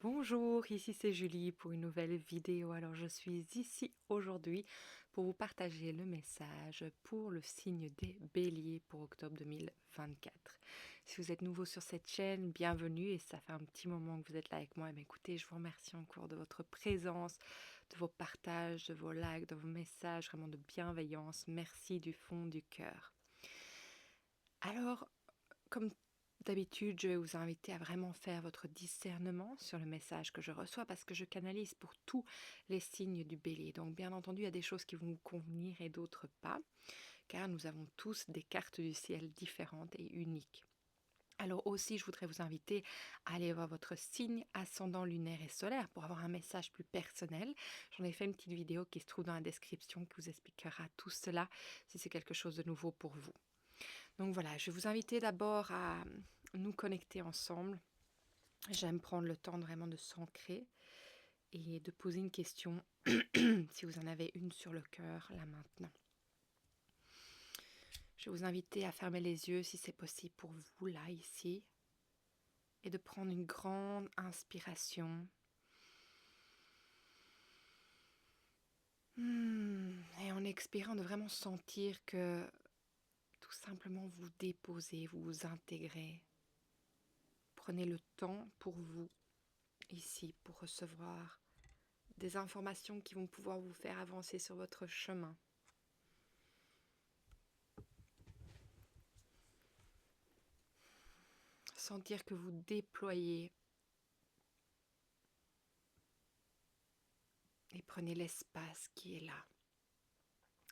Bonjour, ici c'est Julie pour une nouvelle vidéo. Alors je suis ici aujourd'hui pour vous partager le message pour le signe des béliers pour octobre 2024. Si vous êtes nouveau sur cette chaîne, bienvenue et ça fait un petit moment que vous êtes là avec moi. Écoutez, je vous remercie encore de votre présence, de vos partages, de vos likes, de vos messages, vraiment de bienveillance. Merci du fond du cœur. Alors, comme d'habitude, je vais vous inviter à vraiment faire votre discernement sur le message que je reçois parce que je canalise pour tous les signes du bélier. Donc bien entendu, il y a des choses qui vont vous convenir et d'autres pas, car nous avons tous des cartes du ciel différentes et uniques. Alors aussi, je voudrais vous inviter à aller voir votre signe ascendant lunaire et solaire pour avoir un message plus personnel. J'en ai fait une petite vidéo qui se trouve dans la description qui vous expliquera tout cela si c'est quelque chose de nouveau pour vous. Donc voilà, je vais vous inviter d'abord à nous connecter ensemble. J'aime prendre le temps vraiment de s'ancrer et de poser une question si vous en avez une sur le cœur là maintenant. Je vais vous inviter à fermer les yeux si c'est possible pour vous là, ici, et de prendre une grande inspiration. Et en expirant, de vraiment sentir que tout simplement vous déposez, vous vous intégrez. Prenez le temps pour vous ici pour recevoir des informations qui vont pouvoir vous faire avancer sur votre chemin. Sentir que vous déployez et prenez l'espace qui est là.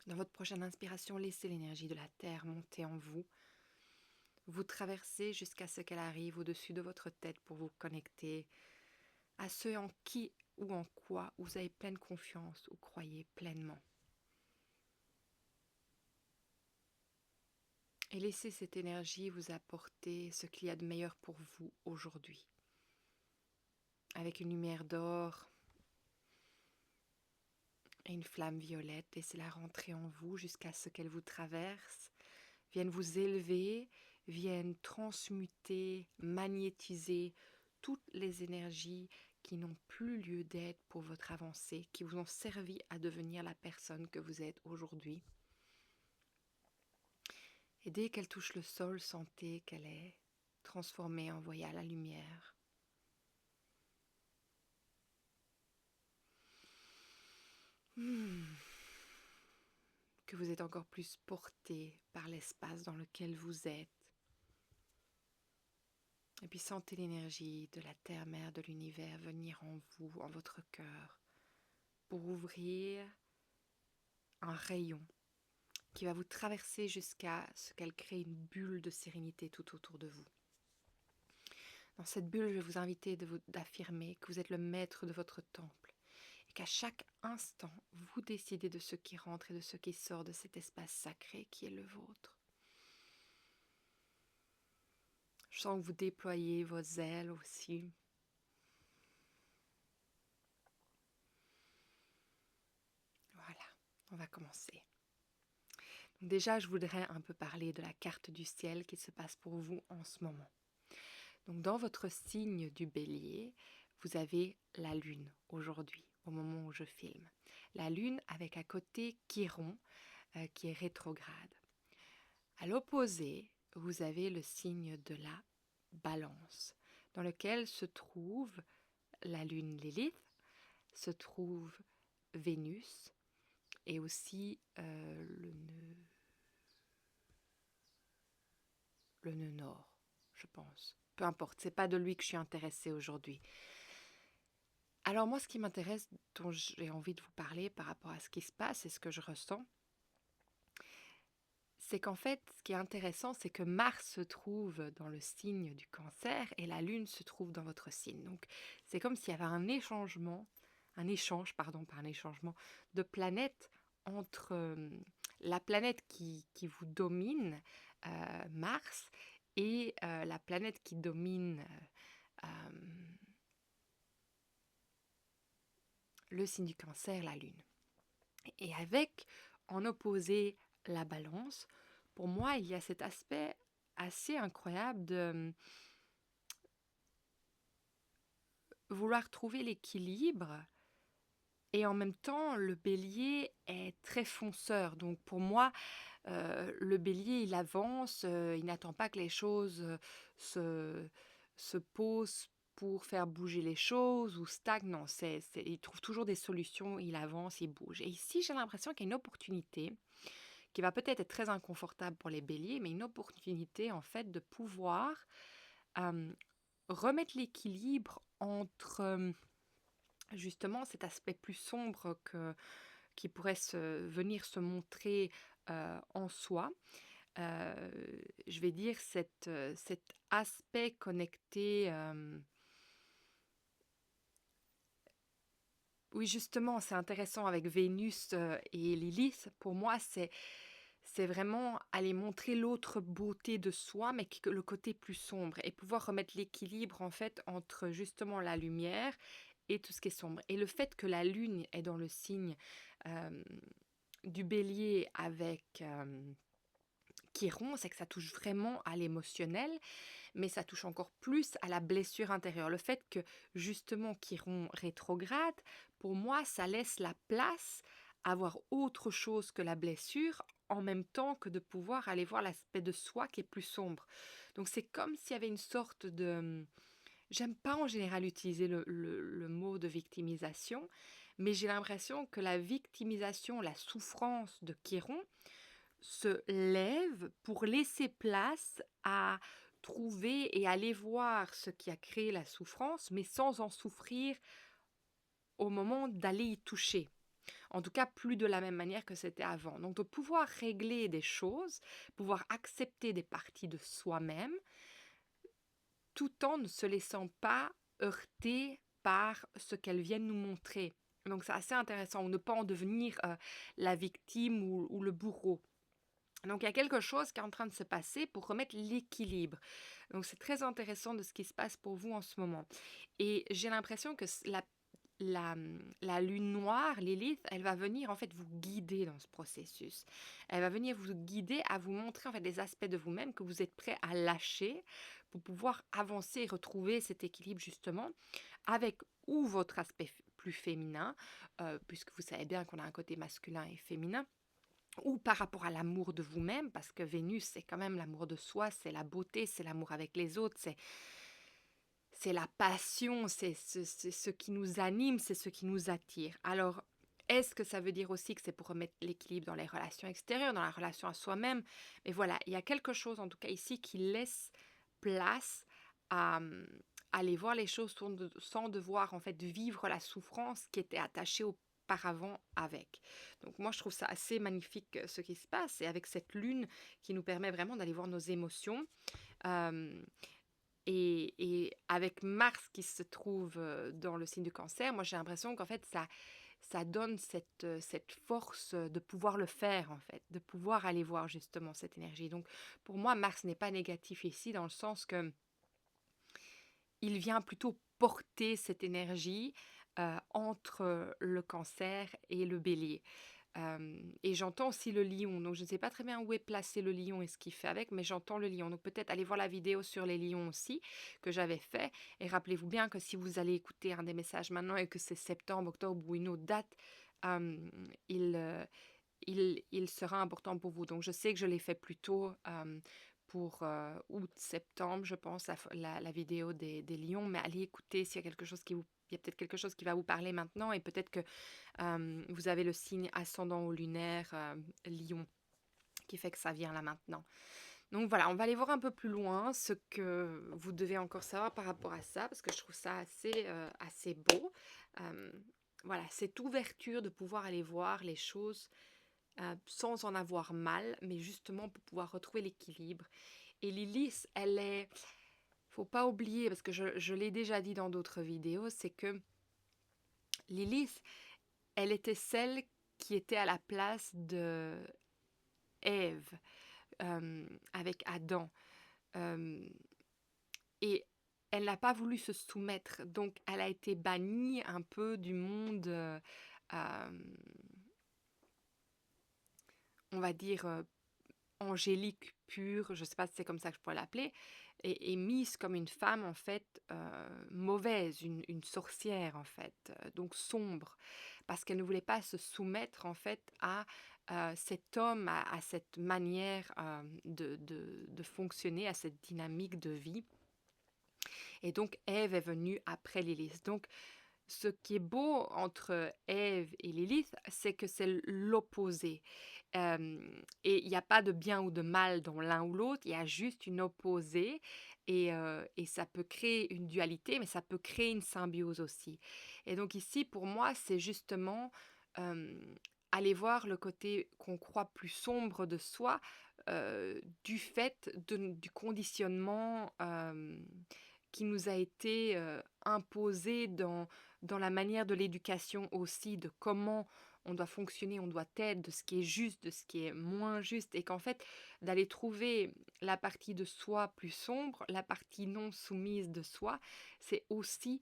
Dans votre prochaine inspiration, laissez l'énergie de la Terre monter en vous. Vous traversez jusqu'à ce qu'elle arrive au-dessus de votre tête pour vous connecter à ce en qui ou en quoi vous avez pleine confiance ou croyez pleinement. Et laissez cette énergie vous apporter ce qu'il y a de meilleur pour vous aujourd'hui. Avec une lumière d'or et une flamme violette, laissez-la rentrer en vous jusqu'à ce qu'elle vous traverse, vienne vous élever, vienne transmuter, magnétiser toutes les énergies qui n'ont plus lieu d'être pour votre avancée, qui vous ont servi à devenir la personne que vous êtes aujourd'hui. Et dès qu'elle touche le sol, sentez qu'elle est transformée, envoyée à la lumière. Que vous êtes encore plus porté par l'espace dans lequel vous êtes. Et puis sentez l'énergie de la terre-mère de l'univers venir en vous, en votre cœur, pour ouvrir un rayon qui va vous traverser jusqu'à ce qu'elle crée une bulle de sérénité tout autour de vous. Dans cette bulle, je vais vous inviter d'affirmer que vous êtes le maître de votre temple et qu'à chaque instant, vous décidez de ce qui rentre et de ce qui sort de cet espace sacré qui est le vôtre. Je sens que vous déployez vos ailes aussi. Voilà, on va commencer. Donc déjà, je voudrais un peu parler de la carte du ciel qui se passe pour vous en ce moment. Donc dans votre signe du bélier, vous avez la lune aujourd'hui, au moment où je filme. La lune avec à côté Chiron, qui est rétrograde. À l'opposé, vous avez le signe de la balance, dans lequel se trouve la lune Lilith, se trouve Vénus et aussi le nœud nord, je pense. Peu importe, c'est pas de lui que je suis intéressée aujourd'hui. Alors moi, ce qui m'intéresse, dont j'ai envie de vous parler par rapport à ce qui se passe et ce que je ressens, c'est qu'en fait, ce qui est intéressant, c'est que Mars se trouve dans le signe du Cancer et la Lune se trouve dans votre signe. Donc, c'est comme s'il y avait un échange de planètes entre la planète qui vous domine, Mars, et la planète qui domine le signe du Cancer, la Lune. Et avec, en opposé, la Balance, pour moi, il y a cet aspect assez incroyable de vouloir trouver l'équilibre et en même temps, le bélier est très fonceur. Donc pour moi, le bélier, il avance, il n'attend pas que les choses se, se posent pour faire bouger les choses ou stagne. Non, il trouve toujours des solutions, il avance, il bouge. Et ici, j'ai l'impression qu'il y a une opportunité qui va peut-être être très inconfortable pour les béliers, mais une opportunité en fait de pouvoir euh, remettre l'équilibre entre justement cet aspect plus sombre qui pourrait venir se montrer en soi. Euh, je vais dire cet aspect connecté. Oui, justement, c'est intéressant avec Vénus et Lilith. Pour moi, c'est vraiment aller montrer l'autre beauté de soi, mais le côté plus sombre, et pouvoir remettre l'équilibre en fait entre justement la lumière et tout ce qui est sombre. Et le fait que la lune est dans le signe euh, du bélier avec Chiron, c'est que ça touche vraiment à l'émotionnel, mais ça touche encore plus à la blessure intérieure. Le fait que justement Chiron rétrograde, pour moi, ça laisse la place à voir autre chose que la blessure, en même temps que de pouvoir aller voir l'aspect de soi qui est plus sombre. Donc c'est comme s'il y avait une sorte de... J'aime pas en général utiliser le mot de victimisation, mais j'ai l'impression que la victimisation, la souffrance de Chiron, se lève pour laisser place à trouver et aller voir ce qui a créé la souffrance, mais sans en souffrir au moment d'aller y toucher. En tout cas, plus de la même manière que c'était avant. Donc, de pouvoir régler des choses, pouvoir accepter des parties de soi-même, tout en ne se laissant pas heurter par ce qu'elles viennent nous montrer. Donc, c'est assez intéressant, ou ne pas en devenir la victime ou le bourreau. Donc, il y a quelque chose qui est en train de se passer pour remettre l'équilibre. Donc, c'est très intéressant de ce qui se passe pour vous en ce moment. Et j'ai l'impression que la lune noire, Lilith, elle va venir en fait vous guider dans ce processus. Elle va venir vous guider à vous montrer en fait des aspects de vous-même que vous êtes prêt à lâcher pour pouvoir avancer et retrouver cet équilibre justement avec ou votre aspect plus féminin, puisque vous savez bien qu'on a un côté masculin et féminin, ou par rapport à l'amour de vous-même, parce que Vénus, c'est quand même l'amour de soi, c'est la beauté, c'est l'amour avec les autres, c'est la passion, c'est ce qui nous anime, c'est ce qui nous attire. Alors, est-ce que ça veut dire aussi que c'est pour remettre l'équilibre dans les relations extérieures, dans la relation à soi-même? Mais voilà, il y a quelque chose, en tout cas ici, qui laisse place à aller voir les choses sans devoir, en fait, vivre la souffrance qui était attachée auparavant avec. Donc moi, je trouve ça assez magnifique ce qui se passe, et avec cette lune qui nous permet vraiment d'aller voir nos émotions. Euh, et avec Mars qui se trouve dans le signe du cancer, moi j'ai l'impression qu'en fait ça donne cette force de pouvoir le faire en fait, de pouvoir aller voir justement cette énergie. Donc pour moi Mars n'est pas négatif ici dans le sens que il vient plutôt porter cette énergie entre le cancer et le bélier. Et j'entends aussi le lion, donc je ne sais pas très bien où est placé le lion et ce qu'il fait avec, mais j'entends le lion. Donc peut-être allez voir la vidéo sur les lions aussi que j'avais fait. Et rappelez-vous bien que si vous allez écouter un des messages maintenant et que c'est septembre, octobre ou une autre date, euh, il, euh, il sera important pour vous. Donc je sais que je l'ai fait plus tôt pour août, septembre, je pense, la vidéo des lions, mais allez écouter s'il y a quelque chose qui vous... Il y a peut-être quelque chose qui va vous parler maintenant, et peut-être que vous avez le signe ascendant ou lunaire lion qui fait que ça vient là maintenant. Donc voilà, on va aller voir un peu plus loin ce que vous devez encore savoir par rapport à ça, parce que je trouve ça assez beau. Euh, voilà, cette ouverture de pouvoir aller voir les choses sans en avoir mal, mais justement pour pouvoir retrouver l'équilibre. Et Lilith, elle est... Faut pas oublier, parce que je l'ai déjà dit dans d'autres vidéos, c'est que Lilith, elle était celle qui était à la place de Ève avec Adam. Euh, et elle n'a pas voulu se soumettre, donc elle a été bannie un peu du monde, on va dire, angélique pur, je ne sais pas si c'est comme ça que je pourrais l'appeler, est mise comme une femme en fait mauvaise, une sorcière en fait, donc sombre, parce qu'elle ne voulait pas se soumettre en fait à cet homme, à cette manière de fonctionner, à cette dynamique de vie. Et donc Ève est venue après Lilith. Donc ce qui est beau entre Ève et Lilith, c'est que c'est l'opposé. Et il n'y a pas de bien ou de mal dans l'un ou l'autre, il y a juste une opposée. Et ça peut créer une dualité, mais ça peut créer une symbiose aussi. Et donc ici, pour moi, c'est justement euh, aller voir le côté qu'on croit plus sombre de soi du fait du conditionnement qui nous a été imposé dans la manière de l'éducation aussi, de comment on doit fonctionner, on doit être, de ce qui est juste, de ce qui est moins juste, et qu'en fait, d'aller trouver la partie de soi plus sombre, la partie non soumise de soi, c'est aussi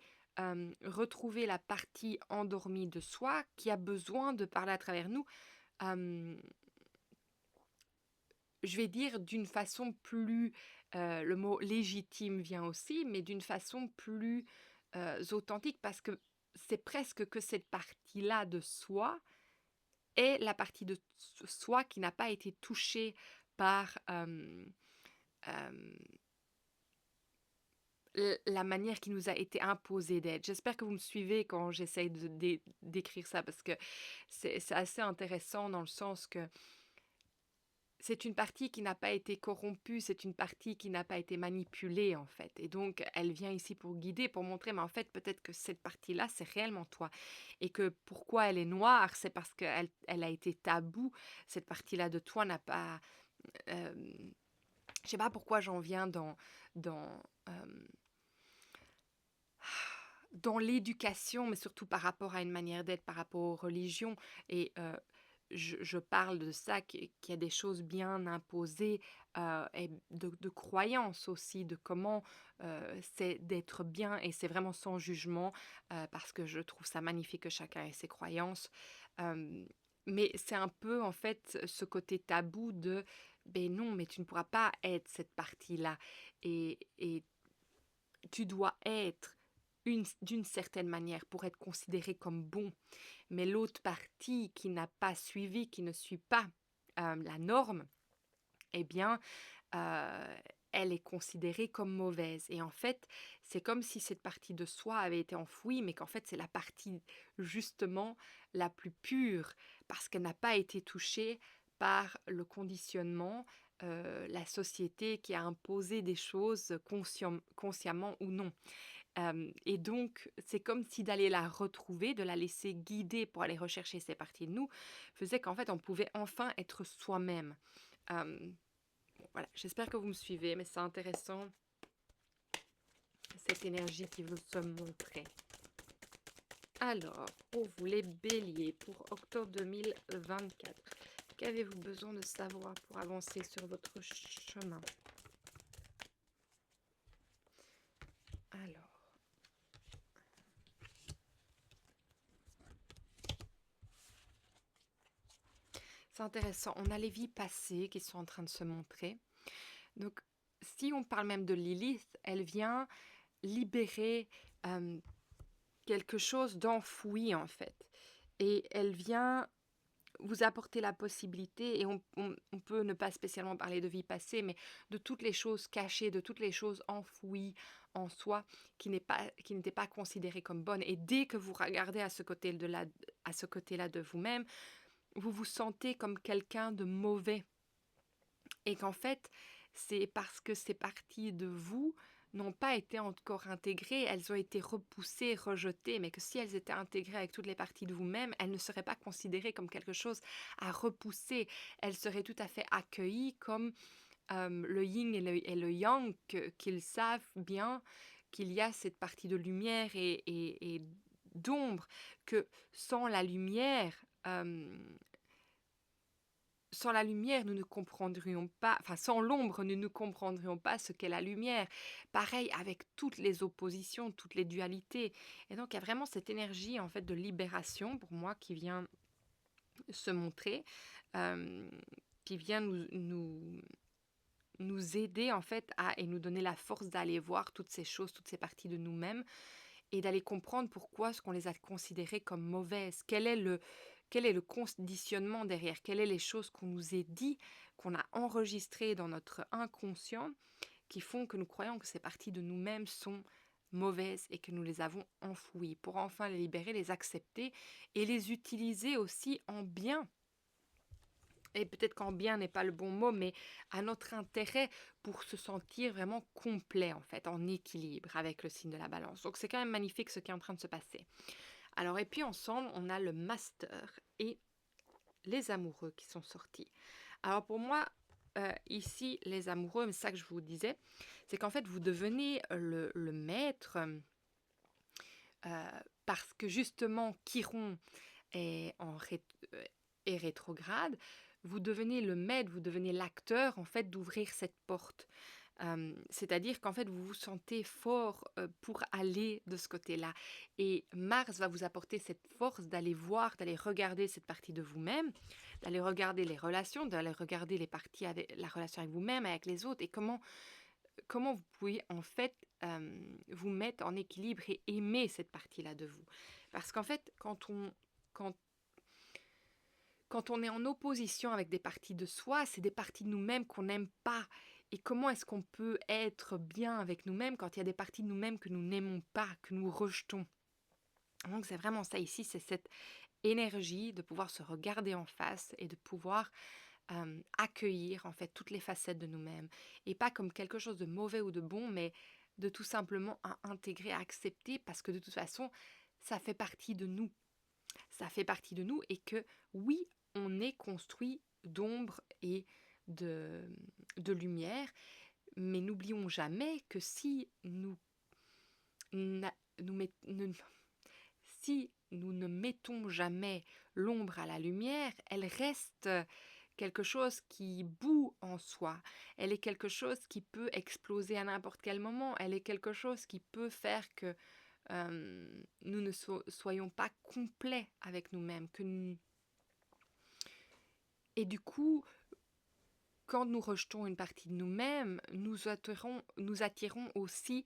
retrouver la partie endormie de soi qui a besoin de parler à travers nous, euh, je vais dire d'une façon plus, le mot légitime vient aussi, mais d'une façon plus authentique, parce que c'est presque que cette partie-là de soi est la partie de soi qui n'a pas été touchée par la manière qui nous a été imposée d'être. J'espère que vous me suivez quand j'essaye d'écrire ça, parce que c'est assez intéressant dans le sens que c'est une partie qui n'a pas été corrompue, c'est une partie qui n'a pas été manipulée en fait. Et donc, elle vient ici pour guider, pour montrer, mais en fait, peut-être que cette partie-là, c'est réellement toi. Et que pourquoi elle est noire, c'est parce qu'elle a été taboue. Cette partie-là de toi n'a pas... euh, je sais pas pourquoi j'en viens dans, euh, dans l'éducation, mais surtout par rapport à une manière d'être, par rapport aux religions. Et je parle de ça, qu'il y a des choses bien imposées, et de croyances aussi, de comment c'est d'être bien, et c'est vraiment sans jugement, parce que je trouve ça magnifique que chacun ait ses croyances. Euh, mais c'est un peu en fait ce côté tabou de, ben non, mais tu ne pourras pas être cette partie-là. Et tu dois être d'une certaine manière pour être considéré comme bon. Mais l'autre partie qui n'a pas suivi, qui ne suit pas la norme, eh bien, euh, elle est considérée comme mauvaise. Et en fait, c'est comme si cette partie de soi avait été enfouie, mais qu'en fait, c'est la partie justement la plus pure, parce qu'elle n'a pas été touchée par le conditionnement, la société qui a imposé des choses consciemment ou non. Et donc, c'est comme si d'aller la retrouver, de la laisser guider pour aller rechercher ces parties de nous, faisait qu'en fait, on pouvait enfin être soi-même. Bon, voilà, j'espère que vous me suivez, mais c'est intéressant, cette énergie qui veut se montrer. Alors, pour vous les béliers, pour octobre 2024, qu'avez-vous besoin de savoir pour avancer sur votre chemin? Alors, c'est intéressant. On a les vies passées qui sont en train de se montrer. Donc, si on parle même de Lilith, elle vient libérer quelque chose d'enfoui en fait. Et elle vient vous apporter la possibilité, et on peut ne pas spécialement parler de vie passée, mais de toutes les choses cachées, de toutes les choses enfouies en soi qui n'étaient pas considérées comme bonnes. Et dès que vous regardez à ce côté-là de vous-même, vous vous sentez comme quelqu'un de mauvais. Et qu'en fait, c'est parce que ces parties de vous n'ont pas été encore intégrées, elles ont été repoussées, rejetées, mais que si elles étaient intégrées avec toutes les parties de vous-même, elles ne seraient pas considérées comme quelque chose à repousser, elles seraient tout à fait accueillies comme le yin et le yang, qu'ils savent bien qu'il y a cette partie de lumière et d'ombre, que sans la lumière, nous ne comprendrions pas, enfin sans l'ombre, nous ne comprendrions pas ce qu'est la lumière. Pareil avec toutes les oppositions, toutes les dualités. Et donc il y a vraiment cette énergie en fait de libération pour moi qui vient se montrer, euh, qui vient nous aider en fait et nous donner la force d'aller voir toutes ces choses, toutes ces parties de nous-mêmes et d'aller comprendre pourquoi ce qu'on les a considérées comme mauvaises. Quel est le conditionnement derrière? Quelles sont les choses qu'on nous a dit, qu'on a enregistrées dans notre inconscient, qui font que nous croyons que ces parties de nous-mêmes sont mauvaises et que nous les avons enfouies, pour enfin les libérer, les accepter et les utiliser aussi en bien. Et peut-être qu'en bien n'est pas le bon mot, mais à notre intérêt pour se sentir vraiment complet, en fait, en équilibre avec le signe de la balance. Donc c'est quand même magnifique ce qui est en train de se passer. Alors, et puis ensemble, on a le master et les amoureux qui sont sortis. Alors pour moi, ici, les amoureux, c'est ça que je vous disais, c'est qu'en fait, vous devenez le maître parce que justement, Chiron est rétrograde, vous devenez le maître, vous devenez l'acteur en fait d'ouvrir cette porte. C'est-à-dire qu'en fait, vous vous sentez fort pour aller de ce côté-là. Et Mars va vous apporter cette force d'aller voir, d'aller regarder cette partie de vous-même, d'aller regarder les relations, d'aller regarder les parties avec la relation avec vous-même, avec les autres, et comment vous pouvez en fait vous mettre en équilibre et aimer cette partie-là de vous. Parce qu'en fait, quand on est en opposition avec des parties de soi, c'est des parties de nous-mêmes qu'on n'aime pas. Et comment est-ce qu'on peut être bien avec nous-mêmes quand il y a des parties de nous-mêmes que nous n'aimons pas, que nous rejetons? Donc c'est vraiment ça ici, c'est cette énergie de pouvoir se regarder en face et de pouvoir accueillir en fait toutes les facettes de nous-mêmes. Et pas comme quelque chose de mauvais ou de bon, mais de tout simplement à intégrer, à accepter, parce que de toute façon, ça fait partie de nous. Ça fait partie de nous et que oui, on est construit d'ombre et de, de lumière, mais n'oublions jamais que si si nous ne mettons jamais l'ombre à la lumière, elle reste quelque chose qui bout en soi. Elle est quelque chose qui peut exploser à n'importe quel moment. Elle est quelque chose qui peut faire que nous ne soyons pas complets avec nous-mêmes. Et du coup, quand nous rejetons une partie de nous-mêmes, nous attirons aussi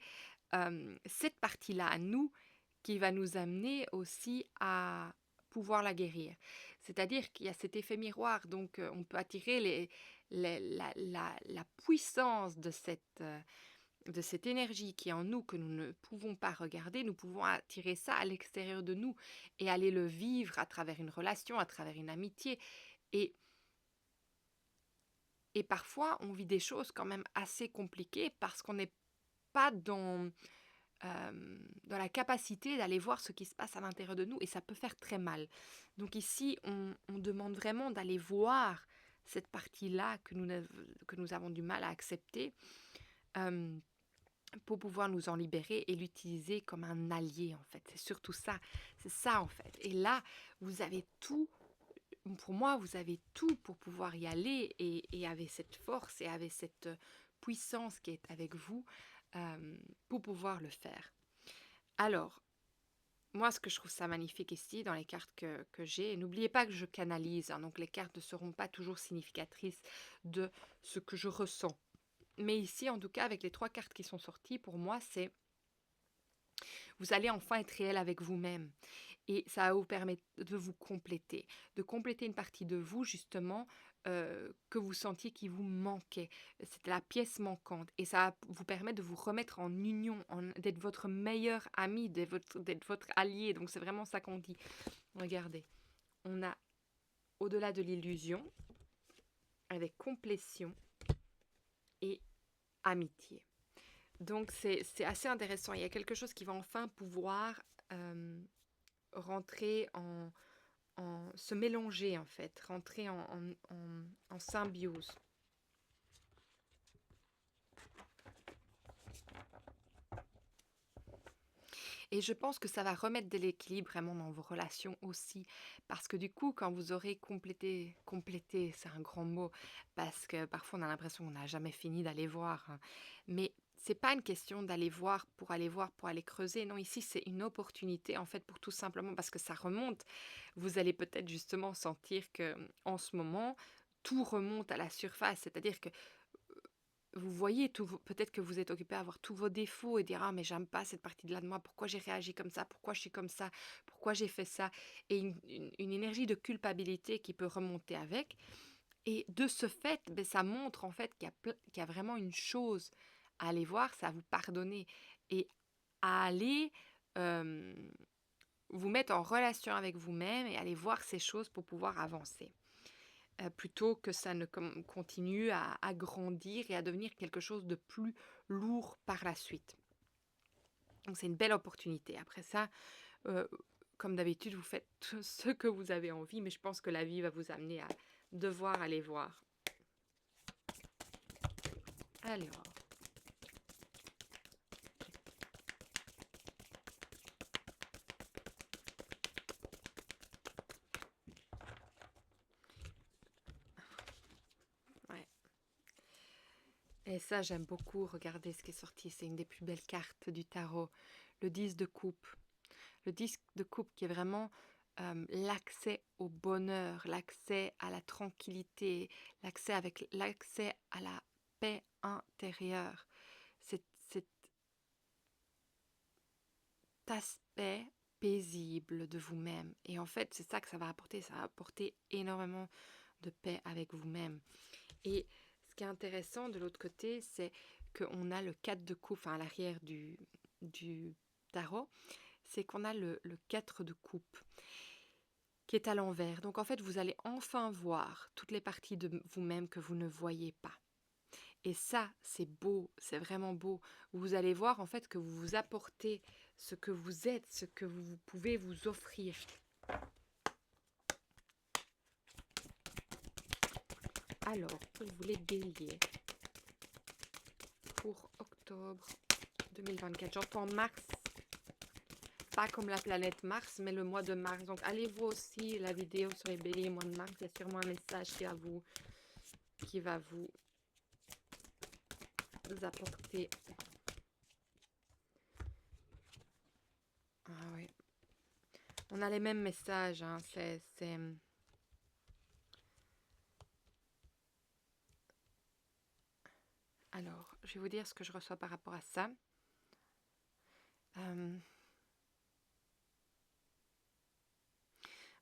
cette partie-là à nous qui va nous amener aussi à pouvoir la guérir. C'est-à-dire qu'il y a cet effet miroir, donc on peut attirer la puissance de cette énergie qui est en nous que nous ne pouvons pas regarder, nous pouvons attirer ça à l'extérieur de nous et aller le vivre à travers une relation, à travers une amitié. Et, et parfois, on vit des choses quand même assez compliquées parce qu'on n'est pas dans la capacité d'aller voir ce qui se passe à l'intérieur de nous et ça peut faire très mal. Donc ici, on demande vraiment d'aller voir cette partie-là que nous avons du mal à accepter pour pouvoir nous en libérer et l'utiliser comme un allié en fait. C'est surtout ça, c'est ça en fait. Et là, vous avez tout, pour moi, vous avez tout pour pouvoir y aller et avec cette force et avec cette puissance qui est avec vous pour pouvoir le faire. Alors, moi, ce que je trouve ça magnifique ici, dans les cartes que j'ai, et n'oubliez pas que je canalise, hein, donc les cartes ne seront pas toujours significatrices de ce que je ressens. Mais ici, en tout cas, avec les 3 cartes qui sont sorties, pour moi, c'est vous allez enfin être réel avec vous-même. Et ça va vous permettre de compléter une partie de vous, justement, que vous sentiez qui vous manquait. C'était la pièce manquante. Et ça va vous permettre de vous remettre en union, d'être votre meilleur ami, d'être votre allié. Donc c'est vraiment ça qu'on dit. Regardez, on a au-delà de l'illusion, avec complétion et amitié. Donc c'est assez intéressant. Il y a quelque chose qui va enfin pouvoir rentrer se mélanger en fait, rentrer en symbiose. Et je pense que ça va remettre de l'équilibre vraiment dans vos relations aussi. Parce que du coup, quand vous aurez complété, c'est un grand mot, parce que parfois on a l'impression qu'on n'a jamais fini d'aller voir. Hein. Mais c'est pas une question d'aller voir, pour aller creuser. Non, ici c'est une opportunité en fait pour tout simplement, parce que ça remonte. Vous allez peut-être justement sentir que en ce moment, tout remonte à la surface. C'est-à-dire que vous voyez, peut-être que vous êtes occupé à voir tous vos défauts et dire ah mais j'aime pas cette partie de là de moi, pourquoi j'ai réagi comme ça, pourquoi je suis comme ça, pourquoi j'ai fait ça, et une énergie de culpabilité qui peut remonter avec. Et de ce fait, ben, ça montre en fait qu'il y a vraiment une chose à aller voir, c'est à vous pardonner et à aller euh, vous mettre en relation avec vous-même et aller voir ces choses pour pouvoir avancer. Plutôt que ça ne continue à grandir et à devenir quelque chose de plus lourd par la suite. Donc c'est une belle opportunité. Après ça, euh, comme d'habitude, vous faites tout ce que vous avez envie, mais je pense que la vie va vous amener à devoir aller voir. Alors, ouais. Et ça, j'aime beaucoup. Regardez ce qui est sorti. C'est une des plus belles cartes du tarot. Le 10 de coupe. Le 10 de coupe qui est vraiment l'accès au bonheur, l'accès à la tranquillité, l'accès à la paix intérieure. Cet aspect paisible de vous-même. Et en fait, c'est ça que ça va apporter. Ça va apporter énormément de paix avec vous-même. Et ce qui est intéressant de l'autre côté, c'est qu'on a le 4 de coupe, enfin à l'arrière du tarot, c'est qu'on a le 4 de coupe qui est à l'envers. Donc en fait, vous allez enfin voir toutes les parties de vous-même que vous ne voyez pas. Et ça, c'est beau, c'est vraiment beau. Vous allez voir en fait que vous vous apportez ce que vous êtes, ce que vous pouvez vous offrir. Alors, pour vous les béliers, pour octobre 2024, j'entends Mars, pas comme la planète Mars, mais le mois de mars. Donc, allez voir aussi la vidéo sur les béliers mois de mars. Il y a sûrement un message qui va vous apporter. Ah oui. On a les mêmes messages. Hein. Alors, je vais vous dire ce que je reçois par rapport à ça.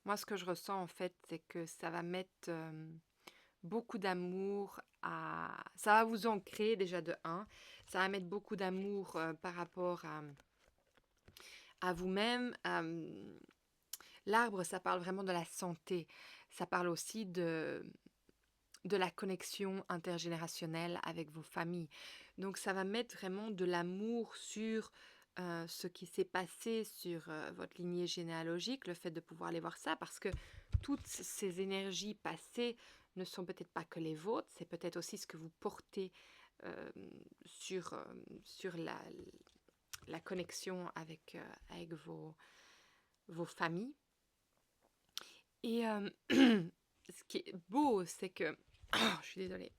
Moi, ce que je ressens, en fait, c'est que ça va mettre beaucoup d'amour à... Ça va vous ancrer, déjà, de 1. Ça va mettre beaucoup d'amour par rapport à vous-même. L'arbre, ça parle vraiment de la santé. Ça parle aussi de la connexion intergénérationnelle avec vos familles. Donc, ça va mettre vraiment de l'amour sur ce qui s'est passé sur votre lignée généalogique, le fait de pouvoir aller voir ça, parce que toutes ces énergies passées ne sont peut-être pas que les vôtres, c'est peut-être aussi ce que vous portez sur la connexion avec vos familles. Et ce qui est beau, c'est que... Oh, je suis désolée.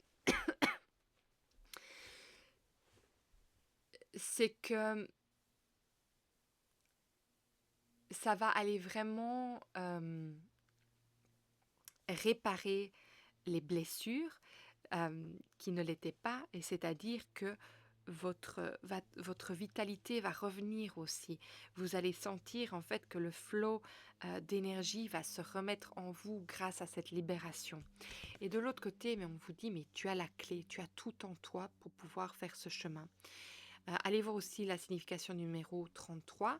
C'est que ça va aller vraiment réparer les blessures qui ne l'étaient pas, et c'est-à-dire que votre vitalité va revenir aussi. Vous allez sentir en fait que le flot d'énergie va se remettre en vous grâce à cette libération. Et de l'autre côté, mais on vous dit, mais tu as la clé, tu as tout en toi pour pouvoir faire ce chemin. Allez voir aussi la signification numéro 33,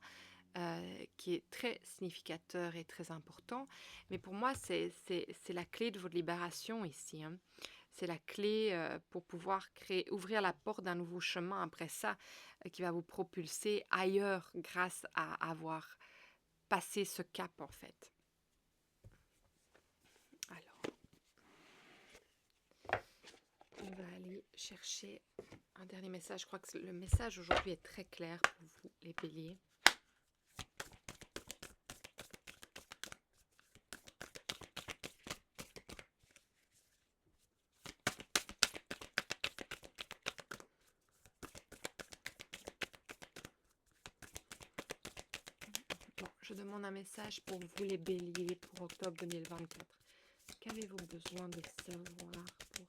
qui est très significateur et très important. Mais pour moi, c'est la clé de votre libération ici. Hein. C'est la clé pour pouvoir ouvrir la porte d'un nouveau chemin après ça, qui va vous propulser ailleurs grâce à avoir passé ce cap en fait. Alors, on va aller chercher un dernier message. Je crois que le message aujourd'hui est très clair pour vous, les béliers. Bon, je demande un message pour vous, les béliers, pour octobre 2024. Qu'avez-vous besoin de savoir pour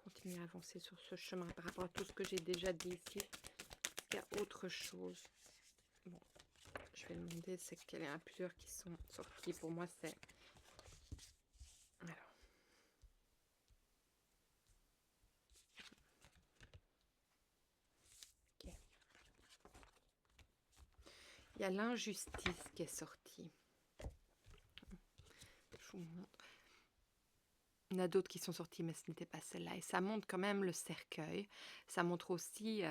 continuer continuer à avancer sur ce chemin par rapport à tout ce que j'ai déjà dit ici? Est-ce qu'il y a autre chose? Bon, je vais demander, c'est qu'il y en a plusieurs qui sont sortis. Pour moi, c'est... Alors, ok. Il y a l'injustice qui est sortie. Je vous montre. Il y en a d'autres qui sont sortis, mais ce n'était pas celle-là. Et ça montre quand même le cercueil. Ça montre aussi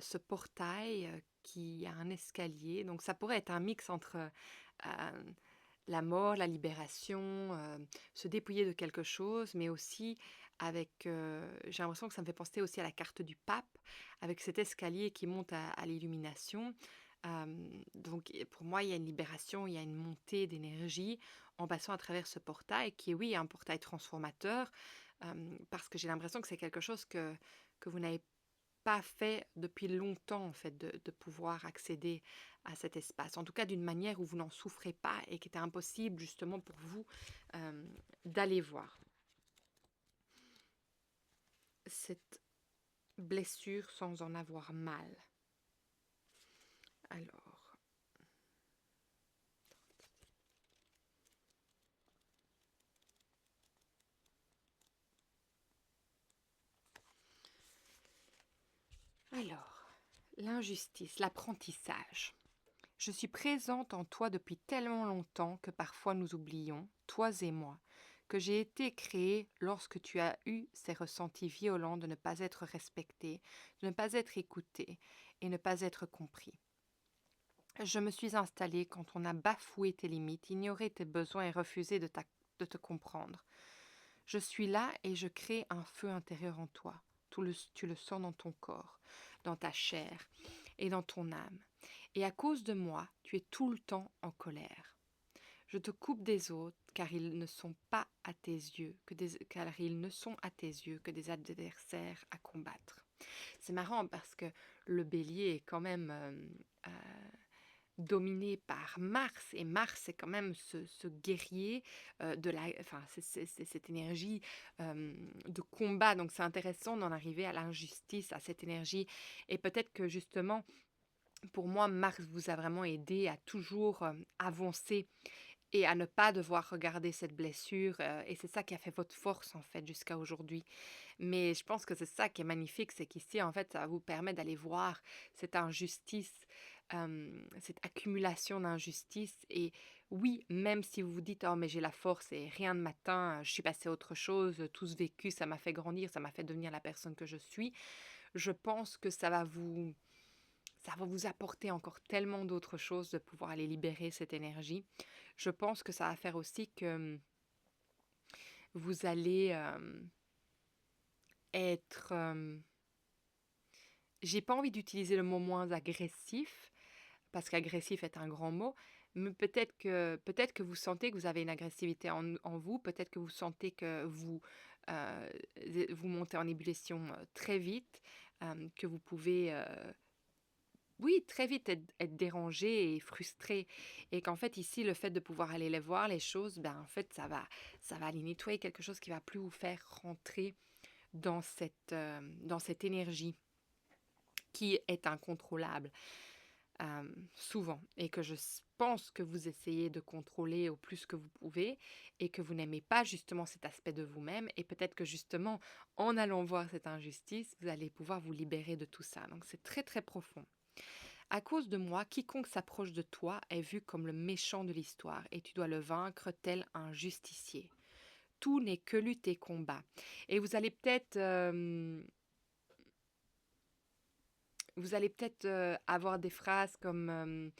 ce portail qui a un escalier. Donc ça pourrait être un mix entre la mort, la libération, se dépouiller de quelque chose, mais aussi avec... j'ai l'impression que ça me fait penser aussi à la carte du pape, avec cet escalier qui monte à l'illumination. Donc pour moi, il y a une libération, il y a une montée d'énergie en passant à travers ce portail qui est, oui, un portail transformateur, parce que j'ai l'impression que c'est quelque chose que vous n'avez pas fait depuis longtemps, en fait, de pouvoir accéder à cet espace. En tout cas, d'une manière où vous n'en souffrez pas et qui était impossible, justement, pour vous d'aller voir cette blessure sans en avoir mal. Alors, l'injustice, l'apprentissage. Je suis présente en toi depuis tellement longtemps que parfois nous oublions, toi et moi, que j'ai été créée lorsque tu as eu ces ressentis violents de ne pas être respecté, de ne pas être écouté et ne pas être compris. Je me suis installée quand on a bafoué tes limites, ignoré tes besoins et refusé de te comprendre. Je suis là et je crée un feu intérieur en toi. Tu le sens dans ton corps, dans ta chair et dans ton âme. Et à cause de moi, tu es tout le temps en colère. Je te coupe des autres car ils ne sont pas à tes yeux, car ils ne sont à tes yeux que des adversaires à combattre. C'est marrant parce que le bélier est quand même dominé par Mars, et Mars c'est quand même ce guerrier c'est cette énergie de combat, donc c'est intéressant d'en arriver à l'injustice, à cette énergie, et peut-être que justement pour moi Mars vous a vraiment aidé à toujours avancer et à ne pas devoir regarder cette blessure, et c'est ça qui a fait votre force en fait jusqu'à aujourd'hui. Mais je pense que c'est ça qui est magnifique, c'est qu'ici en fait ça vous permet d'aller voir cette injustice, cette accumulation d'injustice, et oui, même si vous vous dites: «Oh mais j'ai la force et rien ne m'atteint, je suis passée à autre chose, tout ce vécu ça m'a fait grandir, ça m'a fait devenir la personne que je suis», je pense que ça va vous apporter encore tellement d'autres choses de pouvoir aller libérer cette énergie. Je pense que ça va faire aussi que vous allez être... j'ai pas envie d'utiliser le mot moins agressif, parce qu'agressif est un grand mot, mais peut-être que vous sentez que vous avez une agressivité en vous, peut-être que vous sentez que euh, vous montez en ébullition très vite, que vous pouvez... oui, très vite être dérangé et frustré. Et qu'en fait, ici, le fait de pouvoir aller les voir, les choses, ben, en fait, ça va aller nettoyer quelque chose qui va plus vous faire rentrer dans cette énergie qui est incontrôlable, souvent. Et que pense que vous essayez de contrôler au plus que vous pouvez et que vous n'aimez pas justement cet aspect de vous-même. Et peut-être que justement, en allant voir cette injustice, vous allez pouvoir vous libérer de tout ça. Donc, c'est très, très profond. À cause de moi, quiconque s'approche de toi est vu comme le méchant de l'histoire et tu dois le vaincre tel un justicier. Tout n'est que lutte et combat. Et vous allez peut-être avoir des phrases comme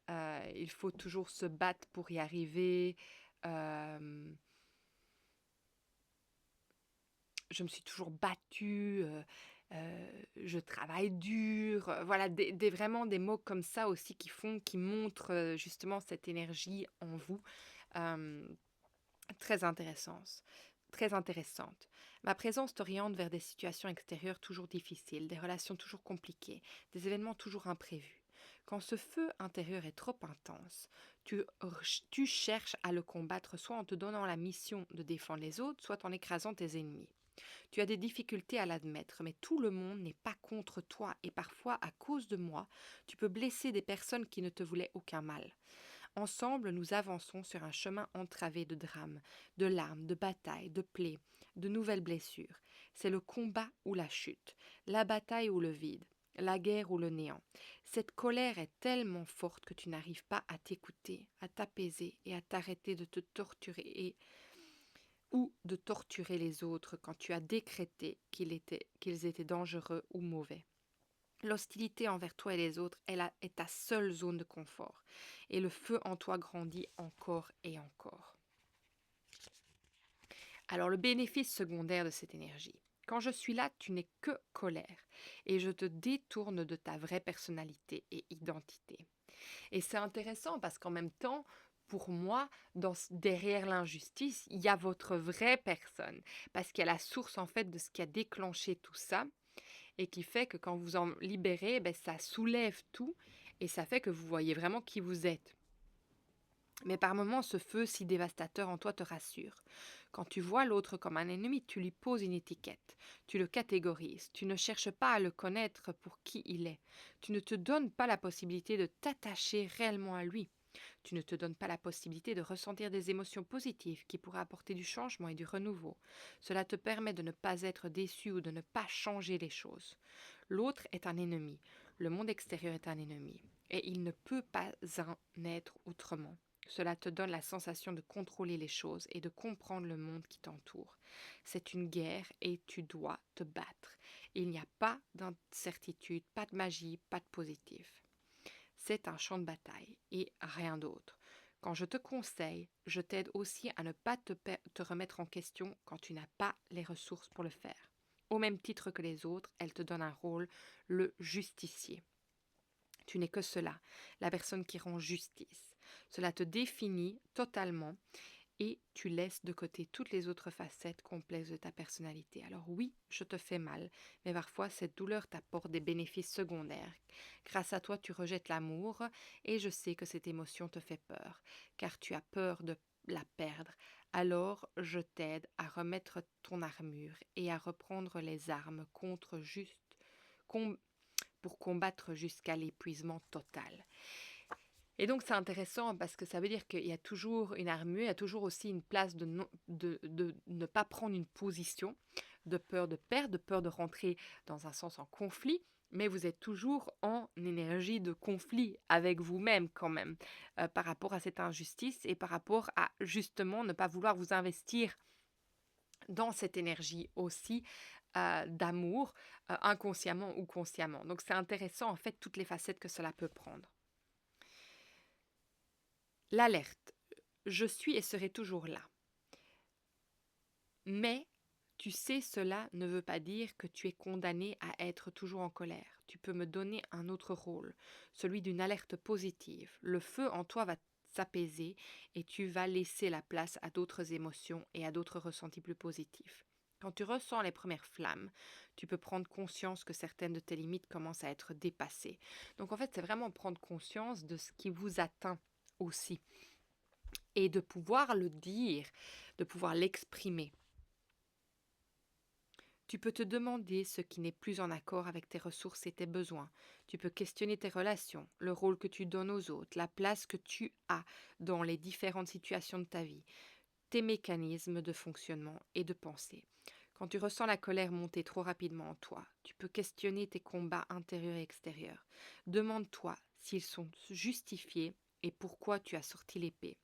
il faut toujours se battre pour y arriver. euh, je me suis toujours battue, je travaille dur, voilà, vraiment des mots comme ça aussi qui montrent justement cette énergie en vous, euh, très intéressante, très intéressante. Ma présence t'oriente vers des situations extérieures toujours difficiles, des relations toujours compliquées, des événements toujours imprévus. Quand ce feu intérieur est trop intense, tu cherches à le combattre soit en te donnant la mission de défendre les autres, soit en écrasant tes ennemis. Tu as des difficultés à l'admettre, mais tout le monde n'est pas contre toi et parfois, à cause de moi, tu peux blesser des personnes qui ne te voulaient aucun mal. Ensemble, nous avançons sur un chemin entravé de drames, de larmes, de batailles, de plaies, de nouvelles blessures. C'est le combat ou la chute, la bataille ou le vide, la guerre ou le néant. Cette colère est tellement forte que tu n'arrives pas à t'écouter, à t'apaiser et à t'arrêter de te torturer ou de torturer les autres quand tu as décrété qu'ils étaient dangereux ou mauvais. L'hostilité envers toi et les autres est ta seule zone de confort. Et le feu en toi grandit encore et encore. Alors le bénéfice secondaire de cette énergie. Quand je suis là, tu n'es que colère. Et je te détourne de ta vraie personnalité et identité. Et c'est intéressant parce qu'en même temps, pour moi, derrière l'injustice, il y a votre vraie personne. Parce qu'il y a la source en fait de ce qui a déclenché tout ça. Et qui fait que quand vous en libérez, ça soulève tout et ça fait que vous voyez vraiment qui vous êtes. Mais par moments, ce feu si dévastateur en toi te rassure. Quand tu vois l'autre comme un ennemi, tu lui poses une étiquette, tu le catégorises, tu ne cherches pas à le connaître pour qui il est, tu ne te donnes pas la possibilité de t'attacher réellement à lui. Tu ne te donnes pas la possibilité de ressentir des émotions positives qui pourraient apporter du changement et du renouveau. Cela te permet de ne pas être déçu ou de ne pas changer les choses. L'autre est un ennemi. Le monde extérieur est un ennemi. Et il ne peut pas en être autrement. Cela te donne la sensation de contrôler les choses et de comprendre le monde qui t'entoure. C'est une guerre et tu dois te battre. Il n'y a pas d'incertitude, pas de magie, pas de positif. C'est un champ de bataille et rien d'autre. Quand je te conseille, je t'aide aussi à ne pas te remettre en question quand tu n'as pas les ressources pour le faire. Au même titre que les autres, elle te donne un rôle, le justicier. Tu n'es que cela, la personne qui rend justice. Cela te définit totalement et tu laisses de côté toutes les autres facettes complexes de ta personnalité. Alors oui, je te fais mal, mais parfois cette douleur t'apporte des bénéfices secondaires. Grâce à toi, tu rejettes l'amour et je sais que cette émotion te fait peur, car tu as peur de la perdre. Alors je t'aide à remettre ton armure et à reprendre les armes pour combattre jusqu'à l'épuisement total. Et donc c'est intéressant parce que ça veut dire qu'il y a toujours une armure, il y a toujours aussi une place de ne pas prendre une position, de peur de perdre, de peur de rentrer dans un sens en conflit, mais vous êtes toujours en énergie de conflit avec vous-même quand même, par rapport à cette injustice et par rapport à justement ne pas vouloir vous investir dans cette énergie aussi d'amour, inconsciemment ou consciemment. Donc c'est intéressant en fait toutes les facettes que cela peut prendre. L'alerte. Je suis et serai toujours là. Mais, tu sais, cela ne veut pas dire que tu es condamné à être toujours en colère. Tu peux me donner un autre rôle, celui d'une alerte positive. Le feu en toi va s'apaiser et tu vas laisser la place à d'autres émotions et à d'autres ressentis plus positifs. Quand tu ressens les premières flammes, tu peux prendre conscience que certaines de tes limites commencent à être dépassées. Donc en fait, c'est vraiment prendre conscience de ce qui vous atteint aussi et de pouvoir le dire, de pouvoir l'exprimer. Tu peux te demander ce qui n'est plus en accord avec tes ressources et tes besoins. Tu peux questionner tes relations, le rôle que tu donnes aux autres, la place que tu as dans les différentes situations de ta vie, tes mécanismes de fonctionnement et de pensée. Quand tu ressens la colère monter trop rapidement en toi, tu peux questionner tes combats intérieurs et extérieurs. Demande-toi s'ils sont justifiés et pourquoi tu as sorti l'épée.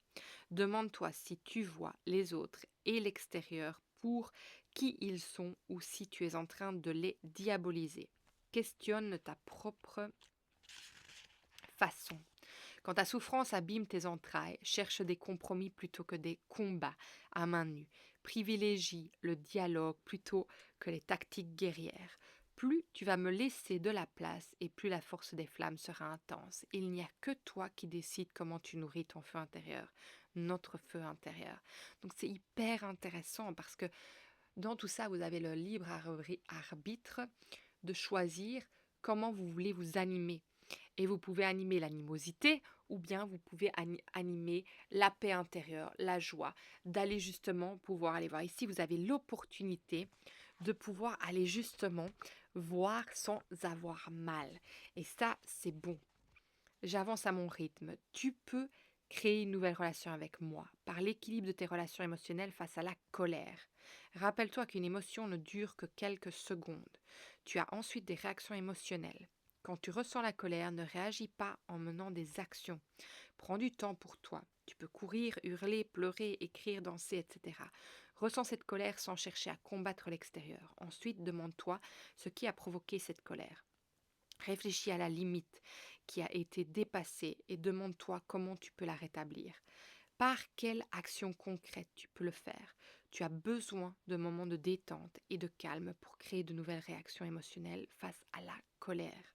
Demande-toi si tu vois les autres et l'extérieur pour qui ils sont ou si tu es en train de les diaboliser. Questionne ta propre façon. Quand ta souffrance abîme tes entrailles, cherche des compromis plutôt que des combats à main nue. Privilégie le dialogue plutôt que les tactiques guerrières. Plus tu vas me laisser de la place et plus la force des flammes sera intense. Il n'y a que toi qui décides comment tu nourris ton feu intérieur, notre feu intérieur. Donc c'est hyper intéressant parce que dans tout ça, vous avez le libre arbitre de choisir comment vous voulez vous animer. Et vous pouvez animer l'animosité ou bien vous pouvez animer la paix intérieure, la joie, d'aller justement pouvoir aller voir. Ici, vous avez l'opportunité de pouvoir aller justement voir sans avoir mal. Et ça, c'est bon. J'avance à mon rythme. Tu peux créer une nouvelle relation avec moi par l'équilibre de tes relations émotionnelles face à la colère. Rappelle-toi qu'une émotion ne dure que quelques secondes. Tu as ensuite des réactions émotionnelles. Quand tu ressens la colère, ne réagis pas en menant des actions. Prends du temps pour toi. Tu peux courir, hurler, pleurer, écrire, danser, etc. Ressens cette colère sans chercher à combattre l'extérieur. Ensuite, demande-toi ce qui a provoqué cette colère. Réfléchis à la limite qui a été dépassée et demande-toi comment tu peux la rétablir. Par quelle action concrète tu peux le faire? Tu as besoin de moments de détente et de calme pour créer de nouvelles réactions émotionnelles face à la colère.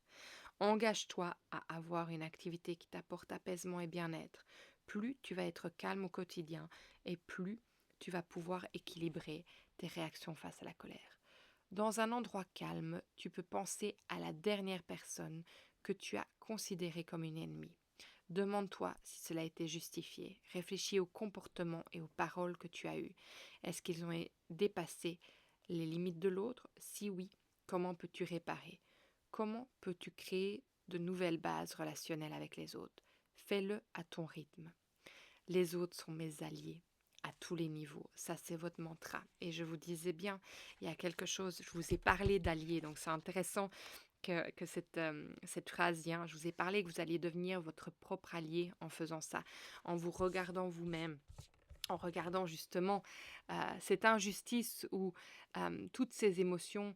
Engage-toi à avoir une activité qui t'apporte apaisement et bien-être. Plus tu vas être calme au quotidien et plus tu vas pouvoir équilibrer tes réactions face à la colère. Dans un endroit calme, tu peux penser à la dernière personne que tu as considérée comme une ennemie. Demande-toi si cela a été justifié. Réfléchis aux comportements et aux paroles que tu as eues. Est-ce qu'ils ont dépassé les limites de l'autre? Si oui, comment peux-tu réparer? Comment peux-tu créer de nouvelles bases relationnelles avec les autres? Fais-le à ton rythme. Les autres sont mes alliés à tous les niveaux. Ça, c'est votre mantra. Et je vous disais bien, il y a quelque chose, je vous ai parlé d'alliés, donc c'est intéressant que cette phrase vient. Je vous ai parlé que vous alliez devenir votre propre allié en faisant ça, en vous regardant vous-même, en regardant justement cette injustice ou toutes ces émotions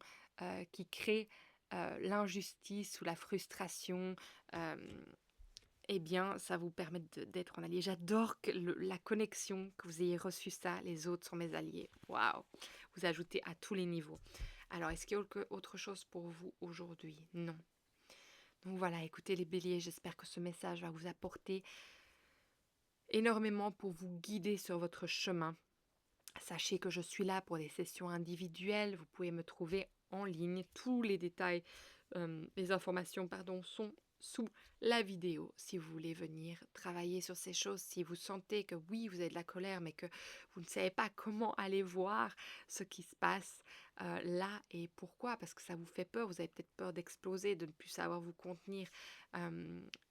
qui créent l'injustice ou la frustration. euh, eh bien, ça vous permet d'être en allié. J'adore la connexion, que vous ayez reçu ça. Les autres sont mes alliés. Waouh! Vous ajoutez à tous les niveaux. Alors, est-ce qu'il y a autre chose pour vous aujourd'hui? Non. Donc voilà, écoutez les béliers, j'espère que ce message va vous apporter énormément pour vous guider sur votre chemin. Sachez que je suis là pour des sessions individuelles. Vous pouvez me trouver en ligne. Tous les détails, les informations, sont sous la vidéo. Si vous voulez venir travailler sur ces choses, si vous sentez que oui, vous avez de la colère, mais que vous ne savez pas comment aller voir ce qui se passe là et pourquoi, parce que ça vous fait peur. Vous avez peut-être peur d'exploser, de ne plus savoir vous contenir.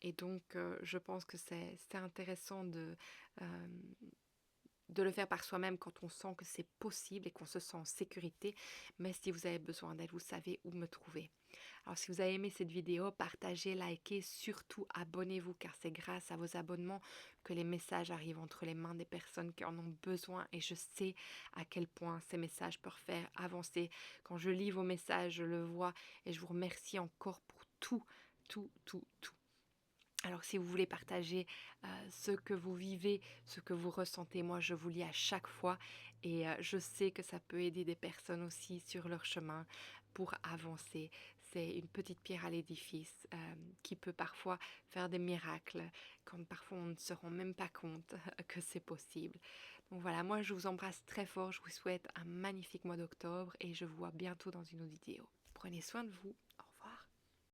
Et donc, je pense que c'est intéressant de le faire par soi-même quand on sent que c'est possible et qu'on se sent en sécurité. Mais si vous avez besoin d'aide, vous savez où me trouver. Alors si vous avez aimé cette vidéo, partagez, likez, surtout abonnez-vous car c'est grâce à vos abonnements que les messages arrivent entre les mains des personnes qui en ont besoin et je sais à quel point ces messages peuvent faire avancer. Quand je lis vos messages, je le vois et je vous remercie encore pour tout, tout, tout, tout. Alors si vous voulez partager ce que vous vivez, ce que vous ressentez, moi je vous lis à chaque fois et je sais que ça peut aider des personnes aussi sur leur chemin pour avancer. C'est une petite pierre à l'édifice qui peut parfois faire des miracles quand parfois on ne se rend même pas compte que c'est possible. Donc voilà, moi je vous embrasse très fort, je vous souhaite un magnifique mois d'octobre et je vous vois bientôt dans une autre vidéo. Prenez soin de vous,